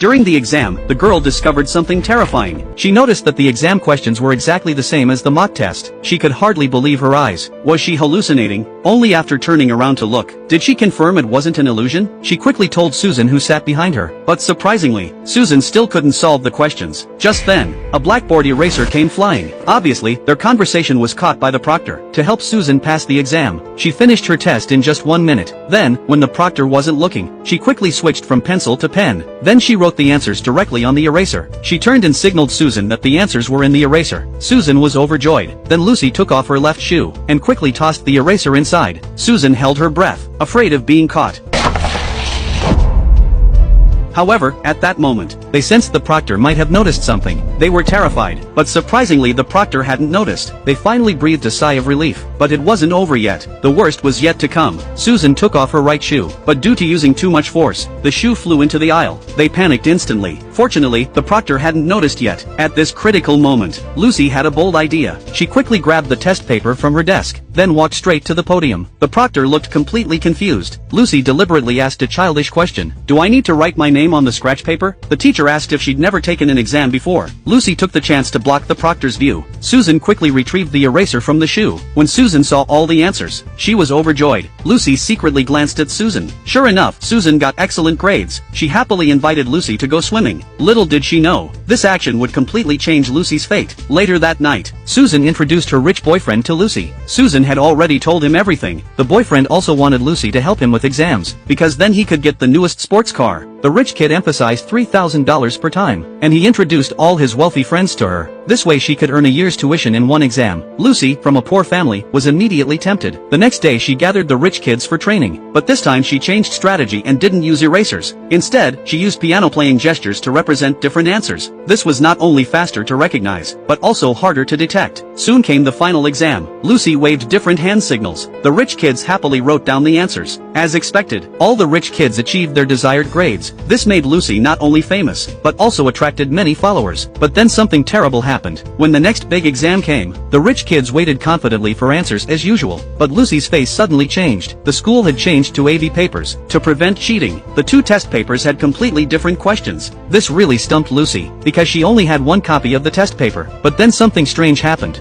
During the exam, the girl discovered something terrifying. She noticed that the exam questions were exactly the same as the mock test. She could hardly believe her eyes. Was she hallucinating? Only after turning around to look, did she confirm it wasn't an illusion? She quickly told Susan, who sat behind her. But surprisingly, Susan still couldn't solve the questions. Just then, a blackboard eraser came flying. Obviously, their conversation was caught by the proctor. To help Susan pass the exam, she finished her test in just 1 minute. Then, when the proctor wasn't looking, she quickly switched from pencil to pen. Then she wrote the answers directly on the eraser. She turned and signaled Susan that the answers were in the eraser. Susan was overjoyed. Then Lucy took off her left shoe and quickly tossed the eraser inside. Susan held her breath, afraid of being caught. However, at that moment, they sensed the proctor might have noticed something. They were terrified, but surprisingly the proctor hadn't noticed. They finally breathed a sigh of relief, but it wasn't over yet. The worst was yet to come. Susan took off her right shoe, but due to using too much force, the shoe flew into the aisle. They panicked instantly. Fortunately, the proctor hadn't noticed yet. At this critical moment, Lucy had a bold idea. She quickly grabbed the test paper from her desk, then walked straight to the podium. The proctor looked completely confused. Lucy deliberately asked a childish question. "Do I need to write my name on the scratch paper?" The teacher asked if she'd never taken an exam before. Lucy took the chance to block the proctor's view. Susan quickly retrieved the eraser from the shoe. When Susan saw all the answers, she was overjoyed. Lucy secretly glanced at Susan. Sure enough, Susan got excellent grades. She happily invited Lucy to go swimming. Little did she know, this action would completely change Lucy's fate. Later that night, Susan introduced her rich boyfriend to Lucy. Susan had already told him everything. The boyfriend also wanted Lucy to help him with exams, because then he could get the newest sports car. The rich kid emphasized $3,000 per time, and he introduced all his wealthy friends to her. This way she could earn a year's tuition in one exam. Lucy, from a poor family, was immediately tempted. The next day she gathered the rich kids for training, but this time she changed strategy and didn't use erasers. Instead, she used piano-playing gestures to represent different answers. This was not only faster to recognize, but also harder to detect. Soon came the final exam. Lucy waved different hand signals. The rich kids happily wrote down the answers. As expected, all the rich kids achieved their desired grades. This made Lucy not only famous, but also attracted many followers. But then something terrible happened. When the next big exam came, the rich kids waited confidently for answers as usual. But Lucy's face suddenly changed. The school had changed to AV papers. To prevent cheating, the two test papers had completely different questions. This really stumped Lucy, because she only had one copy of the test paper. But then something strange happened.